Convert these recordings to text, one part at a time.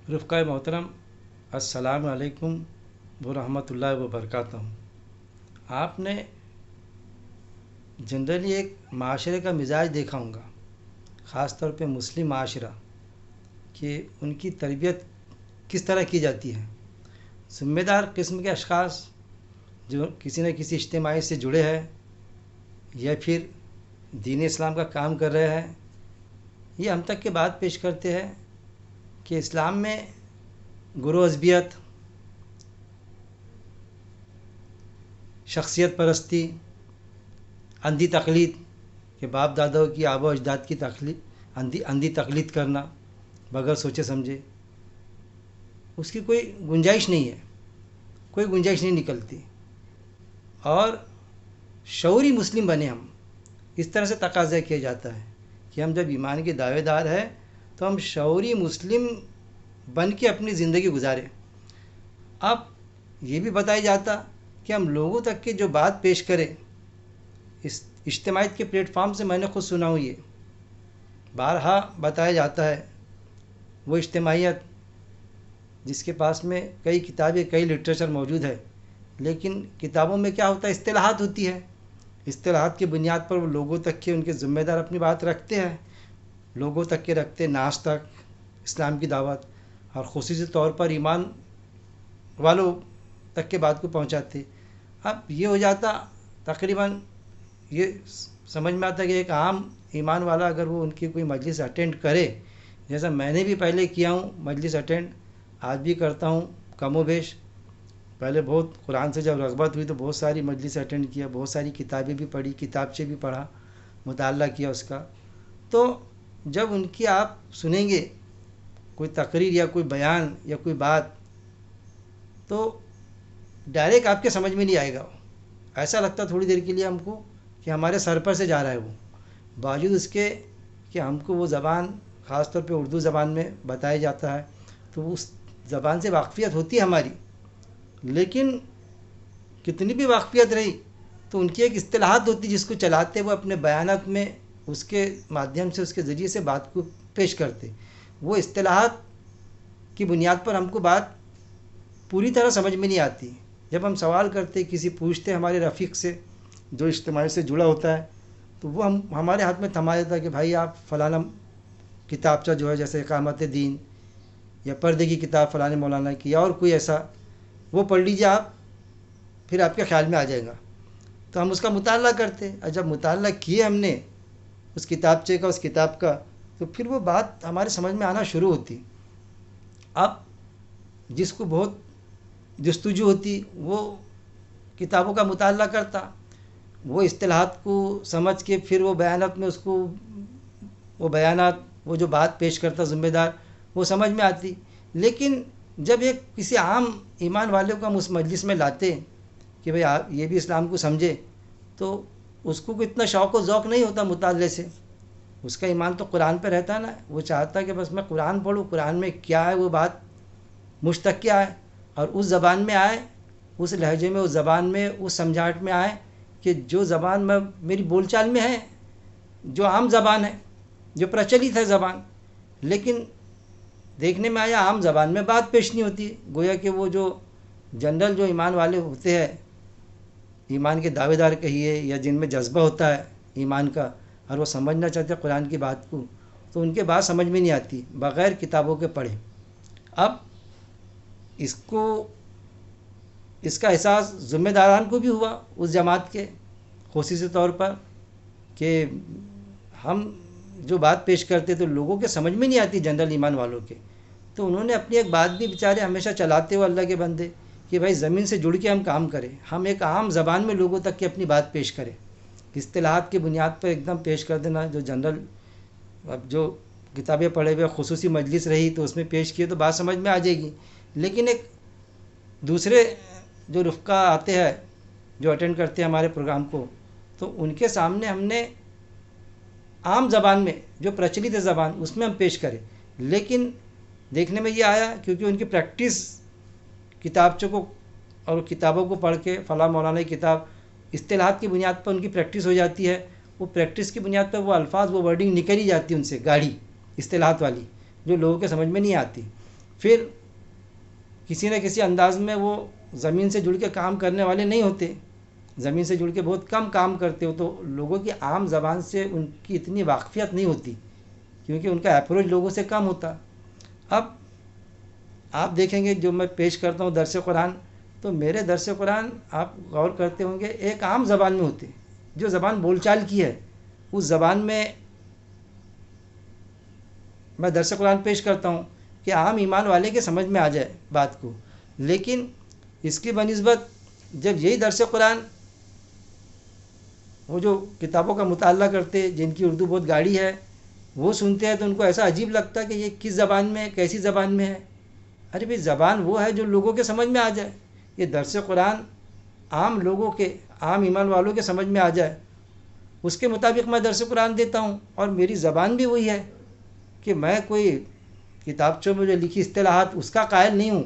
رفقائے محترم، السلام علیکم ورحمۃ اللہ وبرکاتہ۔ آپ نے جنرلی ایک معاشرے کا مزاج دیکھا ہوگا، خاص طور پہ مسلم معاشرہ، کہ ان کی تربیت کس طرح کی جاتی ہے۔ ذمہ دار قسم کے اشخاص جو کسی نہ کسی اجتماعی سے جڑے ہیں یا پھر دین اسلام کا کام کر رہے ہیں، یہ ہم تک کے بات پیش کرتے ہیں کہ اسلام میں گروہ عصبیت، شخصیت پرستی، اندھی تقلید کہ باپ داداؤں کی آبا و اجداد کی تقلید، اندھی تقلید کرنا بغیر سوچے سمجھے، اس کی کوئی گنجائش نہیں ہے، کوئی گنجائش نہیں نکلتی۔ اور شعوری مسلم بنے ہم، اس طرح سے تقاضا کیا جاتا ہے کہ ہم جب ایمان کے دعوے دار ہیں تو ہم شعوری مسلم بن کے اپنی زندگی گزاریں۔ اب یہ بھی بتایا جاتا کہ ہم لوگوں تک کی جو بات پیش کریں، اس اجتماعیت کے پلیٹ فارم سے میں نے خود سنا ہوں، یہ بارہا بتایا جاتا ہے، وہ اجتماعیت جس کے پاس میں کئی کتابیں، کئی لٹریچر موجود ہے، لیکن کتابوں میں کیا ہوتا ہے، اصطلاحات ہوتی ہے، اصطلاحات کی بنیاد پر وہ لوگوں تک کے ان کے ذمہ دار اپنی بات رکھتے ہیں، لوگوں تک کے رکھتے، ناس تک، اسلام کی دعوت، اور خصوصی طور پر ایمان والوں تک کے بات کو پہنچاتے۔ اب یہ ہو جاتا، تقریباً یہ سمجھ میں آتا کہ ایک عام ایمان والا اگر وہ ان کی کوئی مجلس اٹینڈ کرے، جیسا میں نے بھی پہلے کیا ہوں مجلس اٹینڈ، آج بھی کرتا ہوں کم و بیش، پہلے بہت قرآن سے جب رغبت ہوئی تو بہت ساری مجلس اٹینڈ کیا، بہت ساری کتابیں بھی پڑھی، کتابچے بھی پڑھا، مطالعہ کیا اس کا۔ تو جب ان کی آپ سنیں گے کوئی تقریر یا کوئی بیان یا کوئی بات، تو ڈائریکٹ آپ کے سمجھ میں نہیں آئے گا، ایسا لگتا تھوڑی دیر کے لیے ہم کو کہ ہمارے سر پر سے جا رہا ہے وہ، باوجود اس کے کہ ہم کو وہ زبان خاص طور پہ اردو زبان میں بتایا جاتا ہے، تو اس زبان سے واقفیت ہوتی ہے ہماری، لیکن کتنی بھی واقفیت رہی تو ان کی ایک اصطلاحات ہوتی جس کو چلاتے وہ اپنے بیانات میں اس کے مادھیم سے، اس کے ذریعے سے بات کو پیش کرتے۔ وہ اصطلاحات کی بنیاد پر ہم کو بات پوری طرح سمجھ میں نہیں آتی۔ جب ہم سوال کرتے، کسی پوچھتے ہمارے رفیق سے جو اجتماعی سے جڑا ہوتا ہے، تو وہ ہمارے ہاتھ میں تھما دیتا ہے کہ بھائی آپ فلانا کتابچہ جو ہے، جیسے اقامت دین یا پردے کی کتاب فلانے مولانا کی یا اور کوئی ایسا، وہ پڑھ لیجیے آپ، پھر آپ کے خیال میں آ جائے گا۔ تو ہم اس کا مطالعہ کرتے، اور جب مطالعہ کیے ہم نے اس کتابچے کا، اس کتاب کا، تو پھر وہ بات ہمارے سمجھ میں آنا شروع ہوتی۔ اب جس کو بہت جستجو ہوتی وہ کتابوں کا مطالعہ کرتا، وہ اصطلاحات کو سمجھ کے پھر وہ بیانات میں اس کو، وہ بیانات، وہ جو بات پیش کرتا ذمہ دار، وہ سمجھ میں آتی۔ لیکن جب ایک کسی عام ایمان والے کو ہم اس مجلس میں لاتے کہ بھئی آپ یہ بھی اسلام کو سمجھے، تو اس کو اتنا شوق و ذوق نہیں ہوتا مطالعے سے، اس کا ایمان تو قرآن پہ رہتا نا، وہ چاہتا کہ بس میں قرآن پڑھوں، قرآن میں کیا ہے وہ بات مجھ تک کیا ہے، اور اس زبان میں آئے، اس لہجے میں، اس زبان میں، اس سمجھاہٹ میں آئے کہ جو زبان میں میری بول چال میں ہے، جو عام زبان ہے، جو پرچلت ہے زبان، لیکن دیکھنے میں آیا عام زبان میں بات پیش نہیں ہوتی، گویا کہ وہ جو جنرل جو ایمان والے ہوتے ہیں، ایمان کے دعوے دار کہیے، یا جن میں جذبہ ہوتا ہے ایمان کا، اور وہ سمجھنا چاہتے ہیں قرآن کی بات کو، تو ان کے بات سمجھ میں نہیں آتی بغیر کتابوں کے پڑھے۔ اب اس کا احساس ذمہ داران کو بھی ہوا اس جماعت کے، خصوصی طور پر، کہ ہم جو بات پیش کرتے تو لوگوں کے سمجھ میں نہیں آتی جنرل ایمان والوں کے، تو انہوں نے اپنی ایک بات بھی بیچارے ہمیشہ چلاتے ہوئے اللہ کے بندے کہ بھائی زمین سے جڑ کے ہم کام کریں، ہم ایک عام زبان میں لوگوں تک کی اپنی بات پیش کریں، اصطلاحات کی بنیاد پر ایک دم پیش کر دینا جو جنرل، اب جو کتابیں پڑھے ہوئے خصوصی مجلس رہی تو اس میں پیش کیے تو بات سمجھ میں آ جائے گی، لیکن ایک دوسرے جو رفقا آتے ہیں جو اٹینڈ کرتے ہیں ہمارے پروگرام کو، تو ان کے سامنے ہم نے عام زبان میں جو پرچلت ہے زبان اس میں ہم پیش کریں، لیکن دیکھنے میں یہ آیا کیونکہ ان کی پریکٹس کتابچوں کو اور کتابوں کو پڑھ کے، فلاں مولانا کی کتاب، اصطلاحات کی بنیاد پر ان کی پریکٹس ہو جاتی ہے، وہ پریکٹس کی بنیاد پر وہ الفاظ، وہ ورڈنگ نکل ہی جاتی ہے ان سے گاڑی، اصطلاحات والی، جو لوگوں کے سمجھ میں نہیں آتی۔ پھر کسی نہ کسی انداز میں وہ زمین سے جڑ کے کام کرنے والے نہیں ہوتے، زمین سے جڑ کے بہت کم کام کرتے ہو، تو لوگوں کی عام زبان سے ان کی اتنی واقفیت نہیں ہوتی، کیونکہ ان کا اپروچ لوگوں سے کم ہوتا۔ اب آپ دیکھیں گے جو میں پیش کرتا ہوں درس قرآن، تو میرے درس قرآن آپ غور کرتے ہوں گے ایک عام زبان میں ہوتے، جو زبان بول چال کی ہے اس زبان میں درس قرآن پیش کرتا ہوں کہ عام ایمان والے کے سمجھ میں آ جائے بات کو۔ لیکن اس کی بنسبت جب یہی درس قرآن وہ جو کتابوں کا مطالعہ کرتے، جن کی اردو بہت گاڑی ہے، وہ سنتے ہیں تو ان کو ایسا عجیب لگتا ہے کہ یہ کس زبان میں ہے، کیسی زبان میں ہے۔ ارے بھائی زبان وہ ہے جو لوگوں کے سمجھ میں آ جائے، یہ درس قرآن عام لوگوں کے، عام ایمان والوں کے سمجھ میں آ جائے، اس کے مطابق میں درس قرآن دیتا ہوں۔ اور میری زبان بھی وہی ہے کہ میں کوئی کتابچوں میں جو لکھی اصطلاحات اس کا قائل نہیں ہوں۔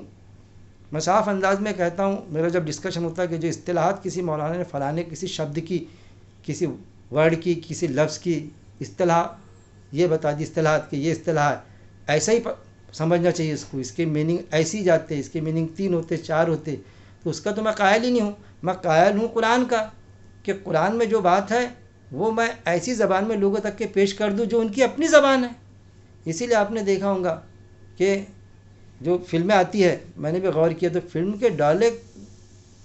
میں صاف انداز میں کہتا ہوں، میرا جب ڈسکشن ہوتا ہے کہ جو اصطلاحات کسی مولانا نے فلانے کسی شبد کی، کسی ورڈ کی، کسی لفظ کی اصطلاح یہ بتا دی اصطلاحات کہ یہ اصطلاح ہے، ایسا ہی سمجھنا چاہیے اس کو، اس کے میننگ ایسی جاتے، اس کے میننگ 3 ہوتے 4 ہوتے، تو اس کا تو میں قائل ہی نہیں ہوں۔ میں قائل ہوں قرآن کا، کہ قرآن میں جو بات ہے وہ میں ایسی زبان میں لوگوں تک کے پیش کر دوں جو ان کی اپنی زبان ہے۔ اسی لیے آپ نے دیکھا ہوگا کہ جو فلمیں آتی ہے، میں نے بھی غور کیا تو فلم کے ڈائلیکٹ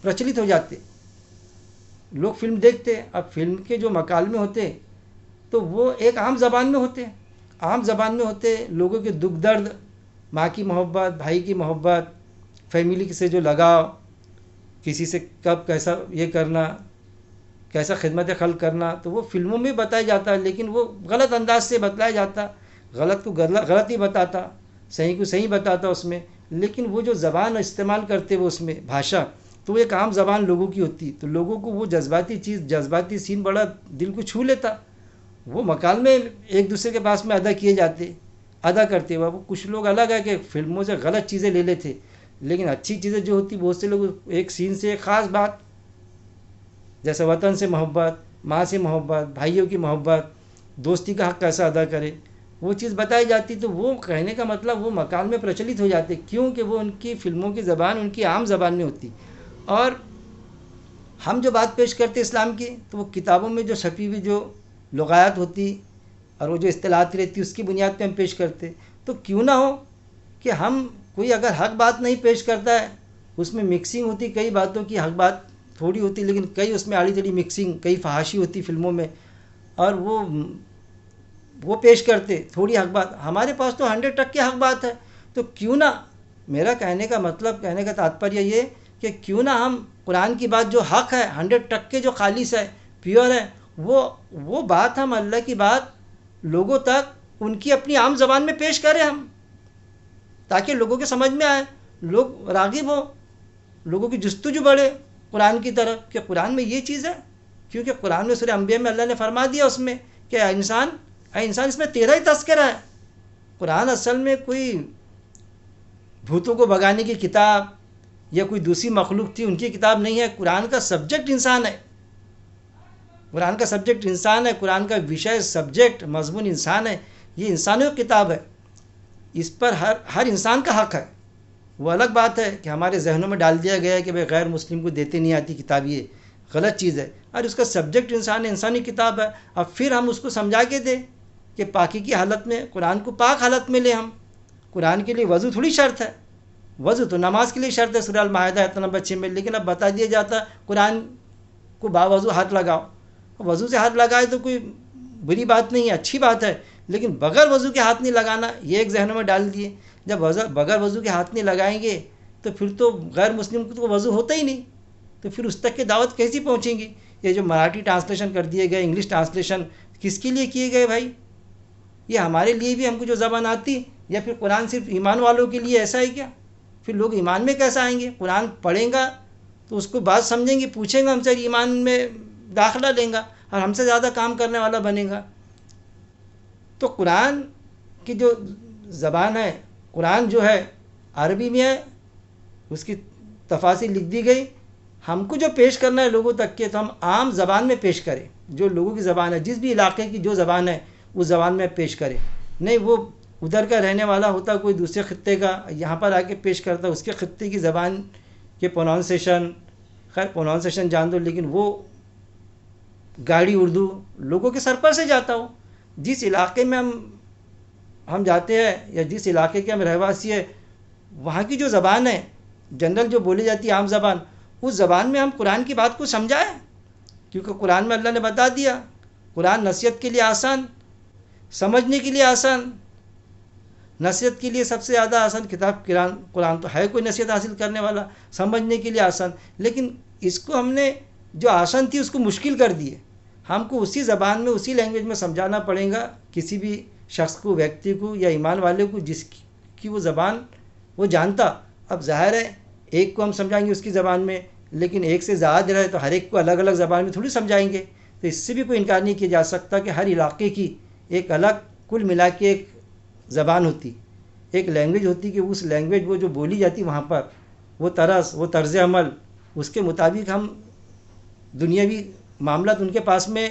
پرچلت ہو جاتے، لوگ فلم دیکھتے، اب فلم کے جو مکالمے ہوتے تو وہ ایک عام زبان میں ہوتے، عام زبان میں ہوتے، لوگوں کے دکھ درد، ماں کی محبت، بھائی کی محبت، فیملی سے جو لگاؤ، کسی سے کب کیسا یہ کرنا، کیسا خدمت خلق کرنا، تو وہ فلموں میں بتایا جاتا ہے، لیکن وہ غلط انداز سے بتلایا جاتا، غلط کو غلط ہی بتاتا، صحیح کو صحیح بتاتا اس میں۔ لیکن وہ جو زبان استعمال کرتے وہ اس میں بھاشا، تو وہ ایک عام زبان لوگوں کی ہوتی، تو لوگوں کو وہ جذباتی چیز، جذباتی سین بڑا دل کو چھو لیتا۔ وہ مکالمے ایک دوسرے کے پاس میں ادا کیے جاتے، ادا کرتے ہوئے وہ کچھ لوگ الگ ہے کہ فلموں سے غلط چیزیں لے لیتے، لیکن اچھی چیزیں جو ہوتی بہت سے لوگ ایک سین سے ایک خاص بات، جیسے وطن سے محبت، ماں سے محبت، بھائیوں کی محبت، دوستی کا حق کیسا ادا کرے، وہ چیز بتائی جاتی، تو وہ کہنے کا مطلب وہ مکالمے پرچلت ہو جاتے، کیونکہ وہ ان کی فلموں کی زبان ان کی عام زبان میں ہوتی۔ اور ہم جو بات پیش کرتے اسلام کی، تو وہ کتابوں میں جو چھپی ہوئی جو لغات ہوتی اور وہ جو اصطلاحات رہتی اس کی بنیاد پہ ہم پیش کرتے۔ تو کیوں نہ ہو کہ ہم کوئی اگر حق بات نہیں پیش کرتا ہے، اس میں مکسنگ ہوتی، کئی باتوں کی حق بات تھوڑی ہوتی، لیکن کئی اس میں آڑی ٹیڑھی مکسنگ، کئی فحاشی ہوتی فلموں میں، اور وہ پیش کرتے تھوڑی حق بات۔ ہمارے پاس تو 100% حق بات ہے، تو کیوں نہ، میرا کہنے کا مطلب، کہنے کا تاتپریہ یہ کہ کیوں نہ ہم قرآن کی بات جو حق ہے 100% جو خالص ہے، پیور ہے، وہ بات ہم اللہ کی بات لوگوں تک ان کی اپنی عام زبان میں پیش کریں ہم، تاکہ لوگوں کے سمجھ میں آئے، لوگ راغب ہو، لوگوں کی جستجو بڑھے قرآن کی طرف کہ قرآن میں یہ چیز ہے۔ کیونکہ قرآن میں سورہ انبیاء میں اللہ نے فرما دیا اس میں کہ اے انسان اس میں تیرا ہی تذکرہ ہے۔ قرآن اصل میں کوئی بھوتوں کو بھگانے کی کتاب یا کوئی دوسری مخلوق تھی ان کی کتاب نہیں ہے، قرآن کا سبجیکٹ انسان ہے، قرآن کا سبجیکٹ انسان ہے، قرآن کا وشے سبجیکٹ مضمون انسان ہے، یہ انسانوں کی کتاب ہے، اس پر ہر انسان کا حق ہے۔ وہ الگ بات ہے کہ ہمارے ذہنوں میں ڈال دیا گیا ہے کہ بھائی غیر مسلم کو دیتے نہیں آتی کتاب، یہ غلط چیز ہے، اور اس کا سبجیکٹ انسان ہے، انسانی کتاب ہے۔ اب پھر ہم اس کو سمجھا کے دیں کہ پاکی کی حالت میں قرآن کو پاک حالت میں لیں ہم۔ قرآن کے لیے وضو تھوڑی شرط ہے، وضو تو نماز کے لیے شرط ہے سورہ المائدہ آیت نمبر 6 میں، لیکن اب بتا دیا جاتا قرآن کو باوضو ہاتھ لگاؤ۔ وضو سے ہاتھ لگائے تو کوئی بری بات نہیں ہے، اچھی بات ہے، لیکن بغیر وضو کے ہاتھ نہیں لگانا، یہ ایک ذہنوں میں ڈال دیے۔ جب بغیر وضو کے ہاتھ نہیں لگائیں گے تو پھر تو غیر مسلم کو تو وضو ہوتا ہی نہیں، تو پھر اس تک کی دعوت کیسی پہنچیں گی؟ یہ جو مراٹھی ٹرانسلیشن کر دیے گئے، انگلش ٹرانسلیشن کس کے لیے کیے گئے بھائی؟ یہ ہمارے لیے بھی ہم کو جو زبان آتی، یا پھر قرآن صرف ایمان والوں کے لیے ایسا ہے کیا؟ پھر لوگ ایمان میں کیسا آئیں گے؟ قرآن پڑھیں گا تو اس کو بات سمجھیں گے، پوچھیں گا ہم سے، ایمان میں داخلہ لیں گا اور ہم سے زیادہ کام کرنے والا بنے گا۔ تو قرآن کی جو زبان ہے، قرآن جو ہے عربی میں ہے، اس کی تفاسیر لکھ دی گئی، ہم کو جو پیش کرنا ہے لوگوں تک کے، تو ہم عام زبان میں پیش کریں، جو لوگوں کی زبان ہے، جس بھی علاقے کی جو زبان ہے اس زبان میں پیش کریں، نہیں وہ ادھر کا رہنے والا ہوتا کوئی دوسرے خطے کا، یہاں پر آ کے پیش کرتا اس کے خطے کی زبان کے پروننسیشن، خیر پروننسیشن جان دو، لیکن وہ گاڑی اردو لوگوں کے سر پر سے جاتا ہو. جس علاقے میں ہم جاتے ہیں یا جس علاقے کے ہم رہواسی ہیں، وہاں کی جو زبان ہے جنرل جو بولی جاتی ہے عام زبان، اس زبان میں ہم قرآن کی بات کو سمجھائیں. کیونکہ قرآن میں اللہ نے بتا دیا، قرآن نصیحت کے لیے آسان، سمجھنے کے لیے آسان. نصیحت کے لیے سب سے زیادہ آسان کتاب قرآن تو ہے، کوئی نصیحت حاصل کرنے والا. سمجھنے کے لیے آسان، لیکن اس کو ہم نے جو آسان تھی اس کو مشکل کر دی ہے. ہم کو اسی زبان میں اسی لینگویج میں سمجھانا پڑے گا کسی بھی شخص کو، ویکتی کو یا ایمان والے کو جس کی وہ زبان وہ جانتا. اب ظاہر ہے ایک کو ہم سمجھائیں گے اس کی زبان میں، لیکن ایک سے زیادہ رہے تو ہر ایک کو الگ الگ زبان میں تھوڑی سمجھائیں گے. تو اس سے بھی کوئی انکار نہیں کیا جا سکتا کہ ہر علاقے کی ایک الگ کل ملا کے ایک زبان ہوتی، ایک لینگویج ہوتی کہ اس لینگویج وہ جو بولی جاتی وہاں پر وہ طرز عمل اس کے مطابق ہم دنیاوی معاملات ان کے پاس میں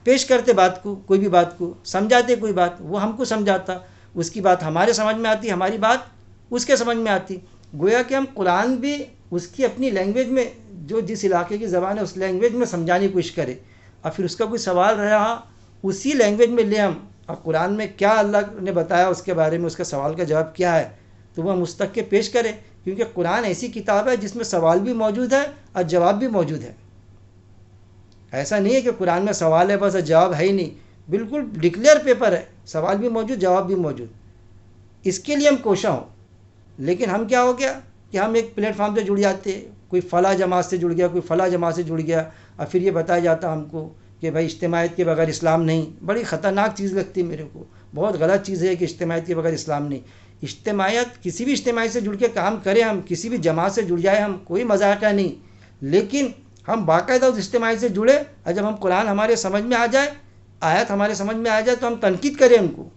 پیش کرتے، بات کو کوئی بھی بات کو سمجھاتے، کوئی بات وہ ہم کو سمجھاتا، اس کی بات ہمارے سمجھ میں آتی، ہماری بات اس کے سمجھ میں آتی. گویا کہ ہم قرآن بھی اس کی اپنی لینگویج میں جو جس علاقے کی زبان ہے اس لینگویج میں سمجھانے کی کوشش کرے، اور پھر اس کا کوئی سوال رہا اسی لینگویج میں لے ہم، اور قرآن میں کیا اللہ نے بتایا اس کے بارے میں، اس کا سوال کا جواب کیا ہے تو وہ ہم اس تک کے پیش کریں. کیونکہ قرآن ایسی کتاب ہے جس میں سوال بھی موجود ہے اور جواب بھی موجود ہے. ایسا نہیں ہے کہ قرآن میں سوال ہے بس جواب ہے ہی نہیں، بالکل ڈکلیئر پیپر ہے، سوال بھی موجود جواب بھی موجود. اس کے لیے ہم کوشاں ہوں. لیکن ہم کیا ہو گیا کہ ہم ایک پلیٹ فارم سے جڑ جاتے، کوئی فلاں جماعت سے جڑ گیا، کوئی فلاں جماعت سے جڑ گیا، اور پھر یہ بتایا جاتا ہم کو کہ بھائی اجتماعیت کے بغیر اسلام نہیں. بڑی خطرناک چیز لگتی میرے کو، بہت غلط چیز ہے کہ اجتماعیت کے بغیر اسلام نہیں. اجتماعیت کسی بھی اجتماعیت سے جڑ کے کام کریں، ہم کسی بھی جماعت سے جڑ جائے، ہم کوئی مذاق نہیں، لیکن ہم باقاعدہ اس اجتماعیت سے جڑے، اور جب ہم قرآن ہمارے سمجھ میں آ جائے، آیت ہمارے سمجھ میں آ جائے تو ہم تنقید کریں ان کو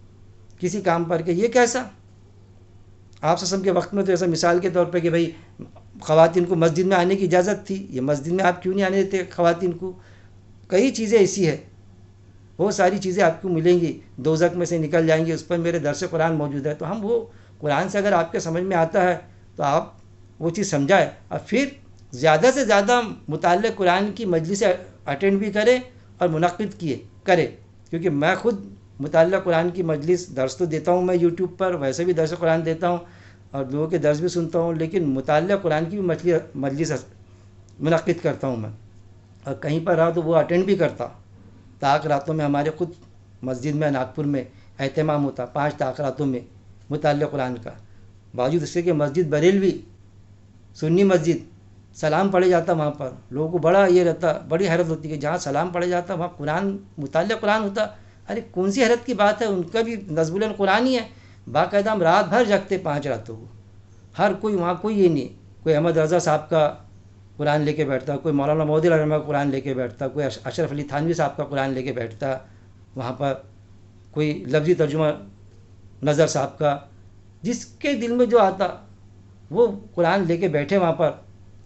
کسی کام پر کہ یہ کیسا. آپ سسم کے وقت میں تو ایسا مثال کے طور پہ کہ بھائی خواتین کو مسجد میں آنے کی اجازت تھی، یہ مسجد میں آپ کیوں نہیں آنے دیتے خواتین کو. کئی چیزیں ایسی ہے، بہت ساری چیزیں آپ کو ملیں گی دوزخ میں سے نکل جائیں گی، اس پر میرے درس قرآن موجود ہے. تو ہم وہ قرآن سے اگر آپ کے سمجھ میں آتا ہے تو آپ وہ چیز سمجھائے، اور پھر زیادہ سے زیادہ مطالعہ قرآن کی مجلس اٹینڈ بھی کرے اور منعقد کرے. کیونکہ میں خود مطالعہ قرآن کی مجلس درس تو دیتا ہوں، میں یوٹیوب پر ویسے بھی درس قرآن دیتا ہوں اور لوگوں کے درس بھی سنتا ہوں، لیکن مطالعہ قرآن کی بھی مجلس منعقد کرتا ہوں میں، اور کہیں پر رہا تو وہ اٹینڈ بھی کرتا. طاق راتوں میں ہمارے خود مسجد میں ناگپور میں اہتمام ہوتا 5 طاق راتوں میں مطالعہ قرآن کا. باوجود اس سے کہ مسجد بریلوی سنی مسجد، سلام پڑھے جاتا وہاں پر، لوگوں کو بڑا یہ رہتا، بڑی حیرت ہوتی کہ جہاں سلام پڑھے جاتا وہاں قرآن مطالعہ قرآن ہوتا. ارے کون سی حیرت کی بات ہے، ان کا بھی نظم القرآن ہی ہے. باقاعدہ ہم رات بھر جگتے 5 راتوں کو، ہر کوئی وہاں کوئی یہ نہیں، کوئی احمد رضا صاحب کا قرآن لے کے بیٹھتا، کوئی مولانا مودودی رحمہ کا قرآن لے کے بیٹھتا، کوئی اشرف علی تھانوی صاحب کا قرآن لے کے بیٹھتا وہاں پر، کوئی لفظی ترجمہ نظر صاحب کا، جس کے دل میں جو آتا وہ قرآن لے کے بیٹھے وہاں پر.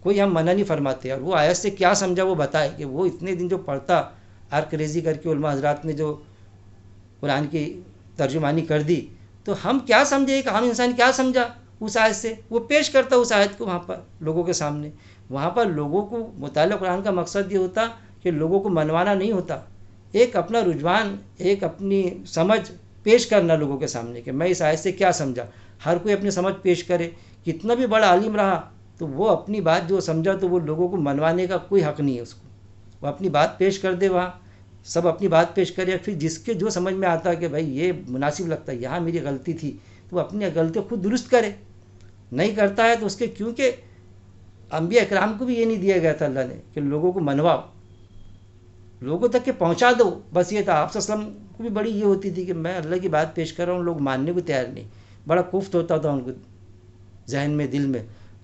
کوئی ہم منع نہیں فرماتے، اور وہ آیت سے کیا سمجھا وہ بتائے کہ وہ اتنے دن جو پڑھتا ارکریزی کر کے علماء حضرات نے جو قرآن کی ترجمانی کر دی، تو ہم کیا سمجھے کہ عام انسان کیا سمجھا اس آیت سے، وہ پیش کرتا اس آیت کو وہاں پر لوگوں کے سامنے. وہاں پر لوگوں کو مطالعہ قرآن کا مقصد یہ ہوتا کہ لوگوں کو منوانا نہیں ہوتا، ایک اپنا رجحان، ایک اپنی سمجھ پیش کرنا لوگوں کے سامنے کہ میں اس آیت سے کیا سمجھا. ہر کوئی اپنی سمجھ پیش کرے، کتنا بھی بڑا عالم رہا تو وہ اپنی بات جو سمجھا تو وہ لوگوں کو منوانے کا کوئی حق نہیں ہے اس کو، وہ اپنی بات پیش کر دے، وہاں سب اپنی بات پیش کرے، پھر جس کے جو سمجھ میں آتا ہے کہ بھائی یہ مناسب لگتا ہے، یہاں میری غلطی تھی، تو وہ اپنی غلطی خود درست کرے. نہیں کرتا ہے تو اس کے، کیونکہ انبیاء اکرام کو بھی یہ نہیں دیا گیا تھا اللہ نے کہ لوگوں کو منواؤ، لوگوں تک کہ پہنچا دو، بس یہ تھا. آپ صلی اللہ علیہ وسلم کو بھی بڑی یہ ہوتی تھی کہ میں اللہ کی بات پیش کر رہا ہوں، لوگ ماننے کو تیار نہیں، بڑا کفت ہوتا تھا ان کو ذہن میں، دل میں.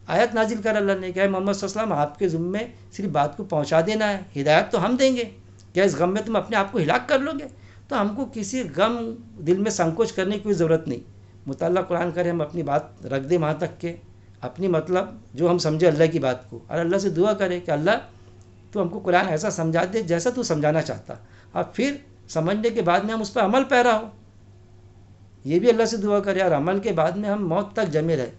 آیت نازل کر اللہ نے کہ محمد صلی اللہ علیہ وسلم آپ کے ذمے صرف بات کو پہنچا دینا ہے، ہدایت تو ہم دیں گے، کیا اس غم میں تم اپنے آپ کو ہلاک کر لو گے؟ تو ہم کو کسی غم دل میں سنکوچ کرنے کی کوئی ضرورت نہیں. مطالعہ قرآن کریں، ہم اپنی بات رکھ دیں وہاں تک کہ اپنی مطلب جو ہم سمجھے اللہ کی بات کو، اور اللہ سے دعا کرے کہ اللہ تو ہم کو قرآن ایسا سمجھا دے جیسا تو سمجھانا چاہتا، اور پھر سمجھنے کے بعد میں ہم اس پر عمل پیرا ہو. یہ بھی اللہ سے دعا کرے اور عمل کے بعد میں ہم موت تک جمے رہے،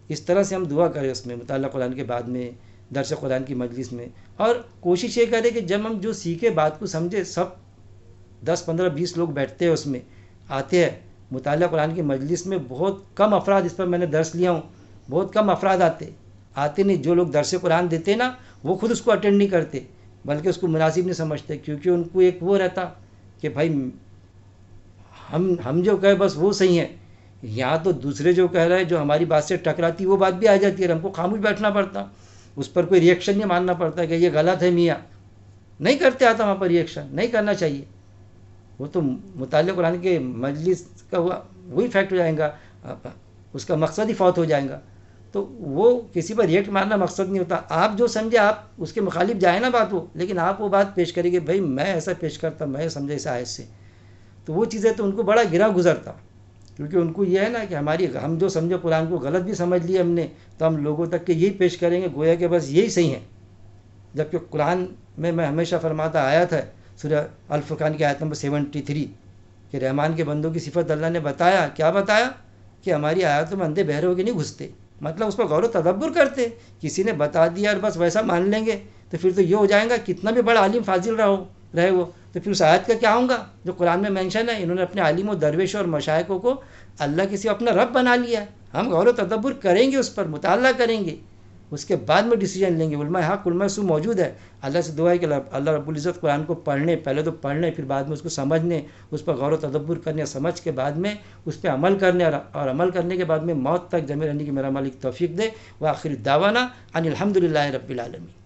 اس طرح سے ہم دعا کریں اس میں، مطالعہ قرآن کے بعد میں، درس قرآن کی مجلس میں. اور کوشش یہ کریں کہ جب ہم جو سیکھے بات کو سمجھے، سب 10 15 20 لوگ بیٹھتے ہیں اس میں، آتے ہیں مطالعہ قرآن کی مجلس میں. بہت کم افراد، اس پر میں نے درس لیا ہوں، بہت کم افراد آتے نہیں. جو لوگ درس قرآن دیتے نا وہ خود اس کو اٹینڈ نہیں کرتے، بلکہ اس کو مناسب نہیں سمجھتے، کیونکہ ان کو ایک وہ رہتا کہ بھائی ہم جو کہے بس وہ صحیح ہے. یہاں تو دوسرے جو کہہ رہے ہیں، جو ہماری بات سے ٹکراتی وہ بات بھی آ جاتی ہے، ہم کو خاموش بیٹھنا پڑتا، اس پر کوئی ریئیکشن نہیں ماننا پڑتا کہ یہ غلط ہے میاں. نہیں کرتے آتا وہاں پر ریئیکشن، نہیں کرنا چاہیے. وہ تو مطالعہ قرآن کے مجلس کا وہی فیکٹ ہو جائے گا، اس کا مقصد ہی فوت ہو جائے گا. تو وہ کسی پر ریئیکٹ مارنا مقصد نہیں ہوتا. آپ جو سمجھے آپ اس کے مخالف جائے نا بات وہ، لیکن آپ وہ بات پیش کریں گے بھائی میں ایسا پیش کرتا، میں سمجھا اس آیت سے. تو وہ چیزیں تو ان کو بڑا گرا گزرتا، کیونکہ ان کو یہ ہے نا کہ ہم جو سمجھے قرآن کو غلط بھی سمجھ لیے ہم نے، تو ہم لوگوں تک کہ یہی پیش کریں گے گویا کہ بس یہی صحیح ہے. جبکہ قرآن میں ہمیشہ فرماتا آیت ہے سورہ الفرقان کی آیت نمبر 73 کہ رحمان کے بندوں کی صفت اللہ نے بتایا. کیا بتایا؟ کہ ہماری آیتوں میں اندھے بہرے ہو کے نہیں گھستے، مطلب اس پر غور و تدبر کرتے. کسی نے بتا دیا اور بس ویسا مان لیں گے تو پھر تو یہ ہو جائے گا کتنا بھی بڑا عالم فاضل رہے وہ، تو پھر اس آیت کا کیا ہوگا جو قرآن میں مینشن ہے. انہوں نے اپنے عالم و درویش اور مشائخوں کو اللہ کسی اپنا رب بنا لیا. ہم غور و تدبر کریں گے، اس پر مطالعہ کریں گے، اس کے بعد میں ڈیسیجن لیں گے. علماء حق علماء سو موجود ہے. اللہ سے دعا ہے کہ اللہ رب العزت قرآن کو پڑھنے، پہلے تو پڑھنے، پھر بعد میں اس کو سمجھنے، اس پر غور و تدبر کرنے، سمجھ کے بعد میں اس پہ عمل کرنے، اور عمل کرنے کے بعد میں موت تک جمے رہنے کی میرا مالک توفیق دے. وآخر دعوانا ان الحمد للہ رب العالمین.